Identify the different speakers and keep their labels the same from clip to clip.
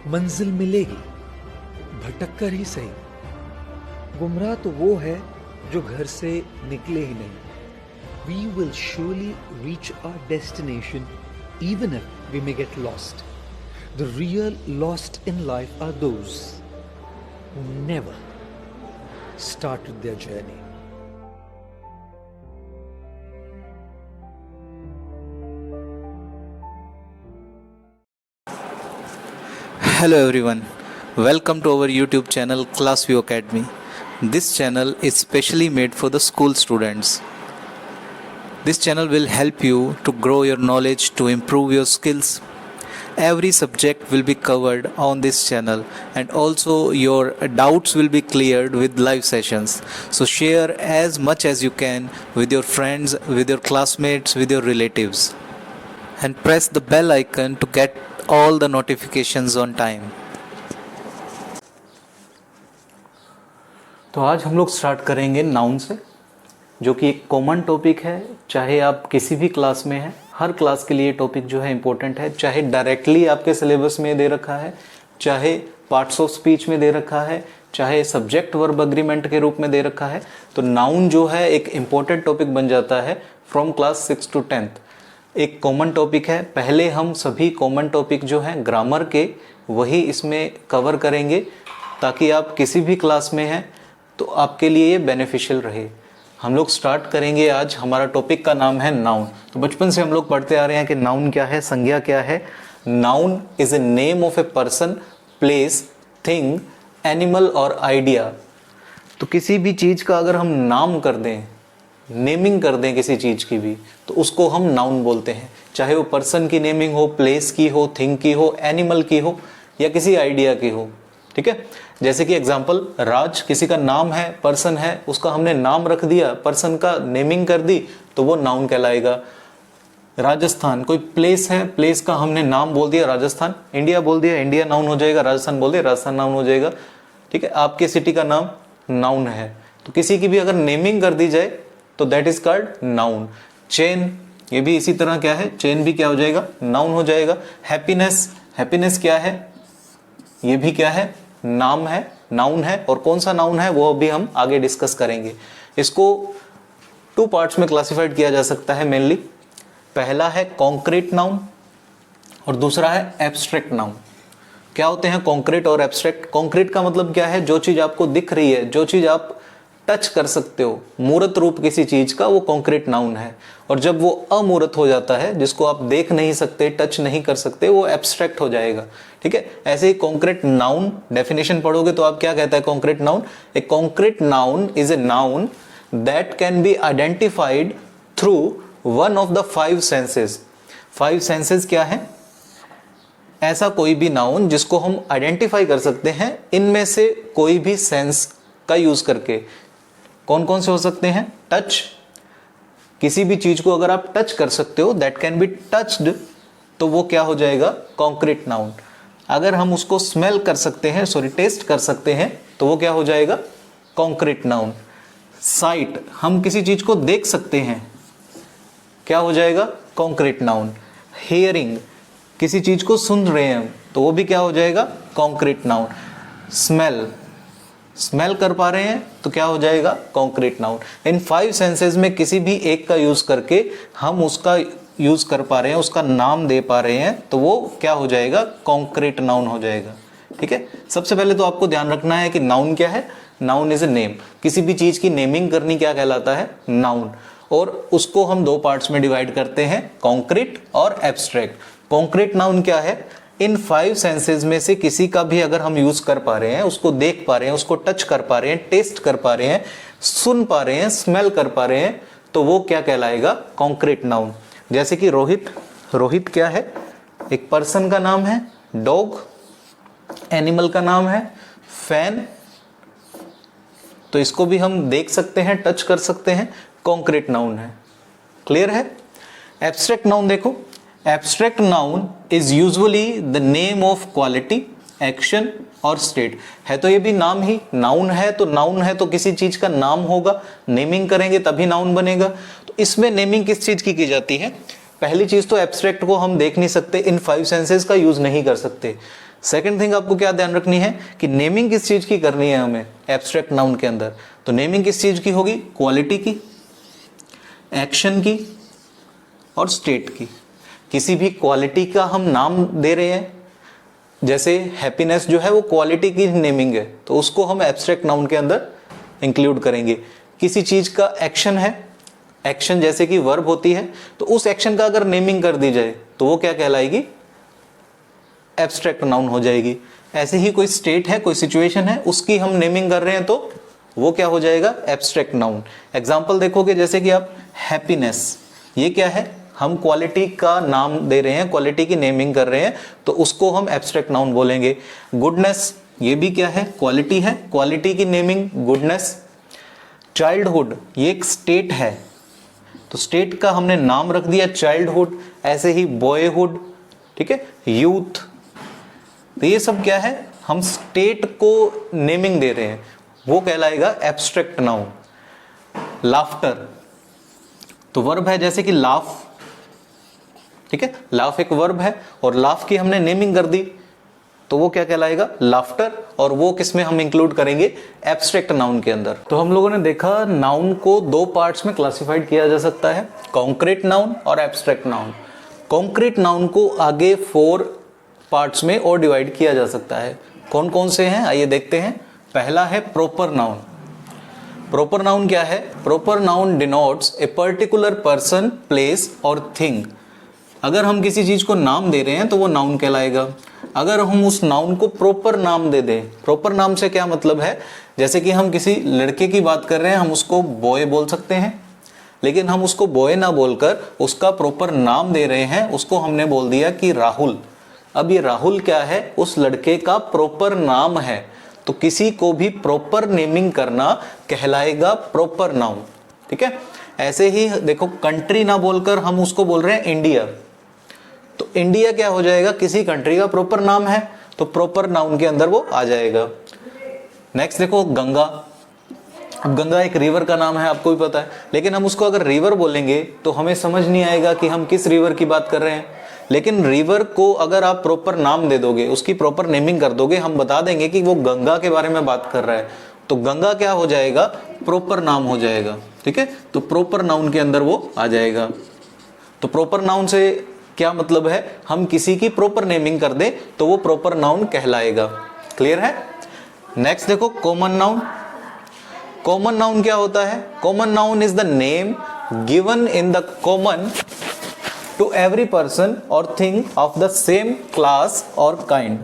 Speaker 1: मंजिल मिलेगी, भटक कर ही सही। गुमराह तो वो है जो घर से निकले ही नहीं। We will surely reach our destination even if we may get lost. The real lost in life are those who never started their journey.
Speaker 2: Hello everyone, welcome to our YouTube channel ClassView Academy. This channel is specially made for the school students. This channel will help you to grow your knowledge, to improve your skills. Every subject will be covered on this channel, and also your doubts will be cleared with live sessions. So share as much as you can with your friends, with your classmates, with your relatives. And press the bell icon to get all the notifications on time. तो आज हम लोग start करेंगे noun से, जो कि एक common topic है। चाहे आप किसी भी क्लास में हैं, हर क्लास के लिए टॉपिक जो है इम्पोर्टेंट है। चाहे डायरेक्टली आपके सिलेबस में दे रखा है, चाहे पार्ट्स ऑफ स्पीच में दे रखा है, चाहे सब्जेक्ट वर्ब अग्रीमेंट के रूप में दे रखा है, तो नाउन जो है एक इम्पोर्टेंट टॉपिक बन जाता है फ्रॉम क्लास 6 to 10th। एक कॉमन टॉपिक है। पहले हम सभी कॉमन टॉपिक जो हैं ग्रामर के, वही इसमें कवर करेंगे, ताकि आप किसी भी क्लास में हैं तो आपके लिए ये बेनिफिशियल रहे। हम लोग स्टार्ट करेंगे आज। हमारा टॉपिक का नाम है नाउन। तो बचपन से हम लोग पढ़ते आ रहे हैं कि नाउन क्या है, संज्ञा क्या है। Noun is a name of a person, place, thing, animal और आइडिया। तो किसी भी चीज़ का अगर हम नाम कर दें, नेमिंग कर दें किसी चीज़ की भी, तो उसको हम नाउन बोलते हैं। चाहे वो पर्सन की नेमिंग हो, प्लेस की हो, थिंग की हो, एनिमल की हो, या किसी आइडिया की हो। ठीक है। जैसे कि एग्जांपल, राज किसी का नाम है, पर्सन है, उसका हमने नाम रख दिया, पर्सन का नेमिंग कर दी, तो वो नाउन कहलाएगा। राजस्थान कोई प्लेस है, प्लेस का हमने नाम बोल दिया राजस्थान, इंडिया बोल दिया, इंडिया नाउन हो जाएगा, राजस्थान बोल दिया, राजस्थान नाउन हो जाएगा। ठीक है। आपके सिटी का नाम नाउन है, तो किसी की भी अगर नेमिंग कर दी जाए तो that is called noun. Chain, ये भी इसी तरह क्या है, चेन भी क्या हो जाएगा, नाउन हो जाएगा। हैप्पीनेस, हैप्पीनेस क्या है, ये भी क्या है, नाम है, नाउन है। और कौन सा नाउन है वो अभी हम आगे डिस्कस करेंगे। इसको 2 पार्ट्स में क्लासिफाइड किया जा सकता है मेनली। पहला है कॉन्क्रीट नाउन और दूसरा है एब्स्ट्रैक्ट नाउन। क्या होते हैं कॉन्क्रीट और एब्स्ट्रैक्ट? कॉन्क्रीट का मतलब क्या है, जो चीज आपको दिख रही है, जो चीज आप टच कर सकते हो, मूर्त रूप किसी चीज का, वो कॉन्क्रीट नाउन है। और जब वो अमूर्त हो जाता है, जिसको आप देख नहीं सकते, टच नहीं कर सकते, वो एब्स्ट्रैक्ट हो जाएगा। ठीक है। ऐसे ही कॉन्क्रीट नाउन डेफिनेशन पढ़ोगे तो आप क्या कहता है concrete noun? A concrete noun is a noun that can be identified through one of the 5 senses. 5 senses क्या है? ऐसा कोई भी नाउन जिसको हम आइडेंटिफाई कर सकते हैं इनमें से कोई भी सेंस का यूज करके। कौन कौन से हो सकते हैं? टच, किसी भी चीज को अगर आप टच कर सकते हो, दैट कैन बी टच्ड, तो वो क्या हो जाएगा, कॉन्क्रीट नाउन। अगर हम उसको स्मेल कर सकते हैं, सॉरी टेस्ट कर सकते हैं, तो वो क्या हो जाएगा, कॉन्क्रीट नाउन। साइट, हम किसी चीज को देख सकते हैं, क्या हो जाएगा, कॉन्क्रीट नाउन। हियरिंग, किसी चीज को सुन रहे हैं, तो वो भी क्या हो जाएगा, कॉन्क्रीट नाउन। स्मेल, स्मेल कर पा रहे हैं, तो क्या हो जाएगा, कॉन्क्रीट नाउन। इन 5 सेंसेस में किसी भी एक का यूज करके हम उसका यूज कर पा रहे हैं, उसका नाम दे पा रहे हैं, तो वो क्या हो जाएगा, कॉन्क्रीट नाउन हो जाएगा। ठीक है। सबसे पहले तो आपको ध्यान रखना है कि नाउन क्या है। Noun is a name. किसी भी चीज की नेमिंग करनी क्या कहलाता है, नाउन। और उसको हम 2 पार्ट्स में डिवाइड करते हैं, कॉन्क्रीट और एब्स्ट्रैक्ट। कॉन्क्रीट नाउन क्या है? इन 5 सेंसेस में से किसी का भी अगर हम यूज कर पा रहे हैं, उसको देख पा रहे हैं, उसको टच कर पा रहे हैं, टेस्ट कर पा रहे हैं, सुन पा रहे हैं, स्मेल कर पा रहे हैं, तो वो क्या कहलाएगा, कॉन्क्रीट नाउन। जैसे कि रोहित, रोहित क्या है, एक पर्सन का नाम है। डॉग, एनिमल का नाम है। फैन, तो इसको भी हम देख सकते हैं, टच कर सकते हैं, कॉन्क्रीट नाउन है। क्लियर है। एब्स्ट्रैक्ट नाउन देखो, abstract noun is usually the name of quality, action और स्टेट। है तो ये भी नाम ही, नाउन है तो नाउन है तो किसी चीज का नाम होगा, नेमिंग करेंगे तभी नाउन बनेगा। तो इसमें नेमिंग किस चीज की जाती है? पहली चीज तो एब्स्ट्रैक्ट को हम देख नहीं सकते, इन 5 सेंसेस का यूज नहीं कर सकते। सेकंड थिंग आपको क्या ध्यान रखनी है कि नेमिंग किस चीज की करनी है हमें एब्स्ट्रैक्ट नाउन के अंदर। तो नेमिंग किस चीज की होगी, क्वालिटी की, एक्शन की और स्टेट की। किसी भी क्वालिटी का हम नाम दे रहे हैं, जैसे हैप्पीनेस जो है वो क्वालिटी की नेमिंग है, तो उसको हम एब्स्ट्रैक्ट नाउन के अंदर इंक्लूड करेंगे। किसी चीज का एक्शन है, एक्शन जैसे कि वर्ब होती है, तो उस एक्शन का अगर नेमिंग कर दी जाए तो वो क्या कहलाएगी, एब्स्ट्रैक्ट नाउन हो जाएगी। ऐसे ही कोई स्टेट है, कोई सिचुएशन है, उसकी हम नेमिंग कर रहे हैं तो वो क्या हो जाएगा, एब्स्ट्रैक्ट नाउन। एग्जांपल देखोगे जैसे कि आप हैप्पीनेस, ये क्या है, हम क्वालिटी का नाम दे रहे हैं, क्वालिटी की नेमिंग कर रहे हैं, तो उसको हम एब्स्ट्रैक्ट नाउन बोलेंगे। गुडनेस, ये भी क्या है, क्वालिटी है, क्वालिटी की नेमिंग गुडनेस। चाइल्डहुड, ये एक स्टेट है, तो स्टेट का हमने नाम रख दिया चाइल्डहुड। ऐसे ही बॉयहुड, ठीक है, यूथ, तो ये सब क्या है, हम स्टेट को नेमिंग दे रहे हैं, वो कहलाएगा एब्स्ट्रैक्ट नाउन। लाफ्टर, तो वर्ब है जैसे कि लाफ, ठीक है, लाफ एक वर्ब है और लाफ की हमने नेमिंग कर दी, तो वो क्या कहलाएगा, लाफ्टर। और वो किसमें हम इंक्लूड करेंगे, एब्स्ट्रैक्ट नाउन के अंदर। तो हम लोगों ने देखा नाउन को दो पार्ट्स में क्लासिफाइड किया जा सकता है, कॉन्क्रीट नाउन और एब्स्ट्रैक्ट नाउन। कॉन्क्रीट नाउन को आगे 4 पार्ट्स में और डिवाइड किया जा सकता है। कौन कौन से हैं, आइए देखते हैं। पहला है प्रॉपर नाउन। प्रॉपर नाउन क्या है, proper noun denotes a particular person, place और थिंग। अगर हम किसी चीज को नाम दे रहे हैं तो वो नाउन कहलाएगा। अगर हम उस नाउन को प्रॉपर नाम दे दें, प्रॉपर नाम से क्या मतलब है, जैसे कि हम किसी लड़के की बात कर रहे हैं, हम उसको बॉय बोल सकते हैं, लेकिन हम उसको बॉय ना बोलकर उसका प्रॉपर नाम दे रहे हैं, उसको हमने बोल दिया कि राहुल। अब ये राहुल क्या है, उस लड़के का प्रॉपर नाम है, तो किसी को भी प्रॉपर नेमिंग करना कहलाएगा प्रॉपर नाउन, ठीक है। ऐसे ही देखो, कंट्री ना बोलकर हम उसको बोल रहे हैं इंडिया, तो इंडिया क्या हो जाएगा, किसी कंट्री का प्रॉपर नाम है, तो प्रॉपर नाउन के अंदर वो आ जाएगा। नेक्स्ट देखो, गंगा। अब गंगा एक रिवर का नाम है, आपको भी पता है, लेकिन हम उसको अगर रिवर बोलेंगे तो हमें समझ नहीं आएगा कि हम किस रिवर की बात कर रहे हैं। लेकिन रिवर को अगर आप प्रॉपर नाम दे दोगे, उसकी प्रॉपर नेमिंग कर दोगे, हम बता देंगे कि वो गंगा के बारे में बात कर रहा है, तो गंगा क्या हो जाएगा, प्रॉपर नाम हो जाएगा, ठीक है। तो प्रॉपर नाउन के अंदर वो आ जाएगा। तो प्रॉपर नाउन से क्या मतलब है, हम किसी की प्रॉपर नेमिंग कर दें तो वो प्रॉपर नाउन कहलाएगा। क्लियर है। नेक्स्ट देखो, कॉमन नाउन। कॉमन नाउन क्या होता है, common noun is the name given in the common to every person और thing of the same class और काइंड।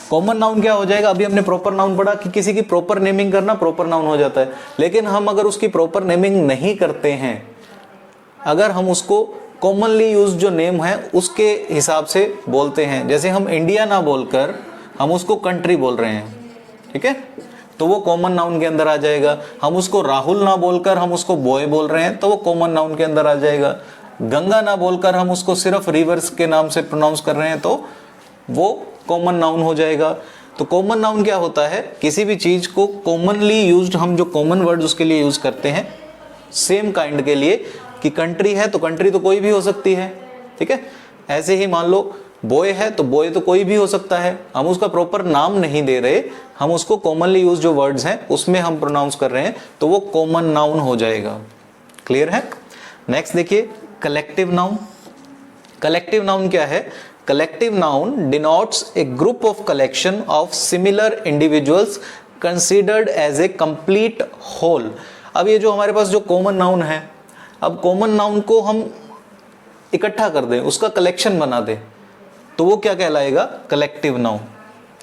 Speaker 2: कॉमन नाउन क्या हो जाएगा, अभी हमने प्रॉपर नाउन पढ़ा कि किसी की प्रॉपर नेमिंग करना प्रॉपर नाउन हो जाता है, लेकिन हम अगर उसकी प्रॉपर नेमिंग नहीं करते हैं, अगर हम उसको कॉमनली यूज जो नेम है उसके हिसाब से बोलते हैं, जैसे हम इंडिया ना बोलकर हम उसको कंट्री बोल रहे हैं, ठीक है, तो वो कॉमन नाउन के अंदर आ जाएगा। हम उसको राहुल ना बोलकर हम उसको बॉय बोल रहे हैं, तो वो कॉमन नाउन के अंदर आ जाएगा। गंगा ना बोलकर हम उसको सिर्फ रिवर्स के नाम से प्रोनाउंस कर रहे हैं, तो वो कॉमन नाउन हो जाएगा। तो कॉमन नाउन क्या होता है, किसी भी चीज को कॉमनली यूज्ड, हम जो कॉमन वर्ड उसके लिए यूज करते हैं सेम काइंड के लिए, कि कंट्री है तो कंट्री तो कोई भी हो सकती है, ठीक है। ऐसे ही मान लो बॉय है तो बॉय तो कोई भी हो सकता है, हम उसका प्रॉपर नाम नहीं दे रहे, हम उसको कॉमनली यूज जो वर्ड्स हैं उसमें हम प्रोनाउंस कर रहे हैं, तो वो कॉमन नाउन हो जाएगा। क्लियर है। नेक्स्ट देखिए, कलेक्टिव नाउन। कलेक्टिव नाउन क्या है, collective noun denotes a group of collection of similar individuals considered as a complete whole. अब ये जो हमारे पास जो कॉमन नाउन है, अब कॉमन नाउन को हम इकट्ठा कर दें, उसका कलेक्शन बना दें, तो वो क्या कहलाएगा, कलेक्टिव नाउन,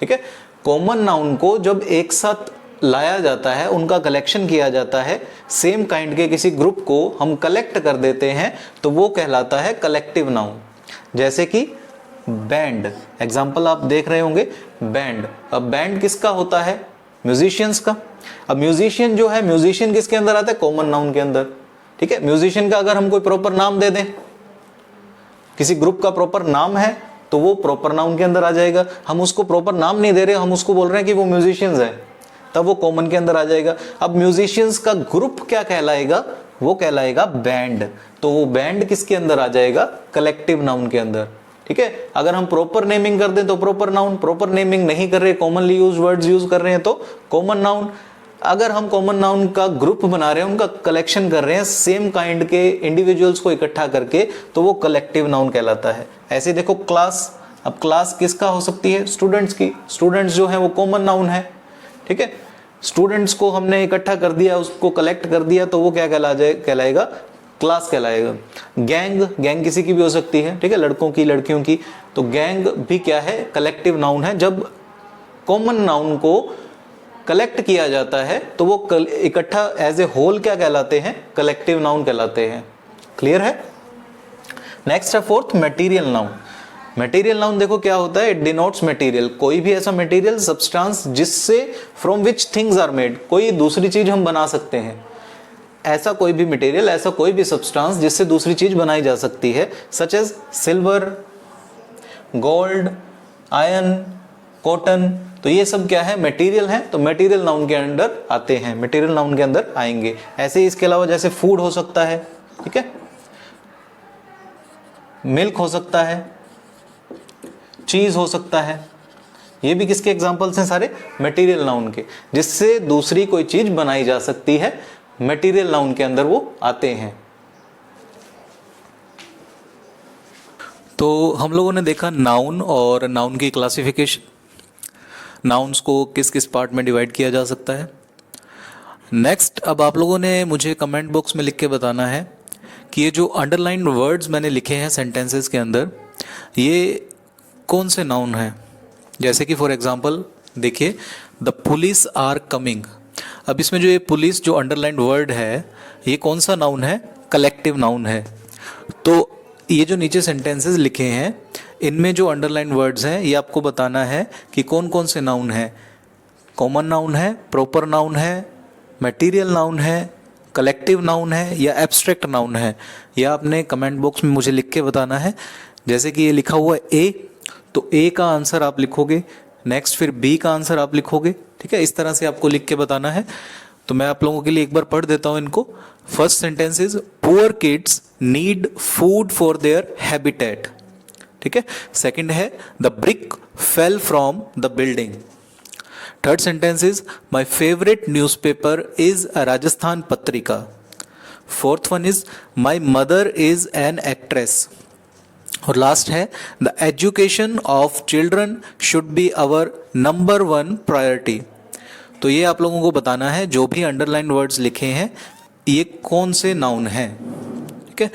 Speaker 2: ठीक है। कॉमन नाउन को जब एक साथ लाया जाता है, उनका कलेक्शन किया जाता है, सेम काइंड के किसी ग्रुप को हम कलेक्ट कर देते हैं, तो वो कहलाता है कलेक्टिव नाउन। जैसे कि बैंड, एग्जाम्पल आप देख रहे होंगे, बैंड। अब बैंड किसका होता है, म्यूजिशियंस का। अब म्यूजिशियन जो है, म्यूजिशियन किसके अंदर आता है, कॉमन नाउन के अंदर, ठीक है। म्यूजिशियन का अगर हम कोई प्रॉपर नाम दे दें, किसी ग्रुप का प्रॉपर नाम है, तो वो प्रॉपर नाउन के अंदर आ जाएगा। हम उसको प्रॉपर नाम नहीं दे रहे, हम उसको बोल रहे हैं कि वो म्यूजिशियंस है, तब वो कॉमन के अंदर आ जाएगा। अब म्यूजिशियंस का ग्रुप क्या कहलाएगा, वो कहलाएगा बैंड, तो वो बैंड किसके अंदर आ जाएगा, कलेक्टिव नाउन के अंदर। ठीक है। अगर हम प्रॉपर नेमिंग कर दें तो प्रॉपर नाउन, प्रॉपर नेमिंग नहीं कर रहे, कॉमनली यूज वर्ड्स यूज कर रहे हैं तो कॉमन नाउन। अगर हम कॉमन नाउन का ग्रुप बना रहे हैं, उनका कलेक्शन कर रहे हैं सेम काइंड के इंडिविजुअल्स को इकट्ठा करके, तो वो कलेक्टिव नाउन कहलाता है। ऐसे देखो क्लास, अब क्लास किसका हो सकती है? स्टूडेंट्स की। स्टूडेंट्स जो है वो कॉमन नाउन है, ठीक है। स्टूडेंट्स को हमने इकट्ठा कर दिया, उसको कलेक्ट कर दिया, तो वो क्या कहलाएगा? क्लास कहलाएगा। गैंग, गैंग किसी की भी हो सकती है, ठीक है, लड़कों की लड़कियों की। तो गैंग भी क्या है? कलेक्टिव नाउन है। जब कॉमन नाउन को कलेक्ट किया जाता है तो वो इकट्ठा एज ए होल क्या कहलाते हैं? कलेक्टिव नाउन कहलाते हैं। क्लियर है? नेक्स्ट है fourth, material noun. Material noun देखो क्या होता है? इट डिनोट्स मटेरियल, कोई भी ऐसा मटेरियल, सब्सटेंस जिससे from which things are made, कोई दूसरी चीज हम बना सकते हैं। ऐसा कोई भी मटेरियल, ऐसा कोई भी सब्सटेंस जिससे दूसरी चीज बनाई जा सकती है, such as silver, gold, iron, cotton. तो ये सब क्या है? मटेरियल है, तो मटेरियल नाउन के अंडर आते हैं, मटेरियल नाउन के अंदर आएंगे। ऐसे ही इसके अलावा जैसे फूड हो सकता है, ठीक है, मिल्क हो सकता है, चीज हो सकता है, ये भी किसके एग्जांपल्स हैं? सारे मटेरियल नाउन के, जिससे दूसरी कोई चीज बनाई जा सकती है, मटेरियल नाउन के अंदर वो आते हैं। तो हम लोगों ने देखा नाउन और नाउन की क्लासिफिकेशन, नाउन्स को किस किस पार्ट में डिवाइड किया जा सकता है। नेक्स्ट, अब आप लोगों ने मुझे कमेंट बॉक्स में लिख के बताना है कि ये जो अंडरलाइंड वर्ड्स मैंने लिखे हैं सेंटेंसेस के अंदर, ये कौन से नाउन हैं। जैसे कि फॉर एग्जांपल देखिए, द पुलिस आर कमिंग। अब इसमें जो ये पुलिस जो अंडरलाइंड वर्ड है, ये कौन सा नाउन है? कलेक्टिव नाउन है। तो ये जो नीचे सेंटेंसेस लिखे हैं, इनमें जो अंडरलाइंड वर्ड्स हैं, ये आपको बताना है कि कौन कौन से नाउन हैं। कॉमन नाउन है, प्रॉपर नाउन है, मटेरियल नाउन है, कलेक्टिव नाउन है या एब्स्ट्रैक्ट नाउन है। यह आपने कमेंट बॉक्स में मुझे लिख के बताना है। जैसे कि ये लिखा हुआ है ए, तो ए का आंसर आप लिखोगे, नेक्स्ट फिर बी का आंसर आप लिखोगे, ठीक है। इस तरह से आपको लिख के बताना है। तो मैं आप लोगों के लिए एक बार पढ़ देता हूं इनको। First sentence is, poor kids need food for their habitat, ठीक है। सेकंड है, the brick fell from the building. Third sentence is, my favourite newspaper is a Rajasthan Patrika. Fourth one is, my mother is an actress. और last है, the education of children should be our number 1 priority. तो ये आप लोगों को बताना है, जो भी अंडरलाइन वर्ड्स लिखे हैं ये कौन से नाउन हैं, ठीक है।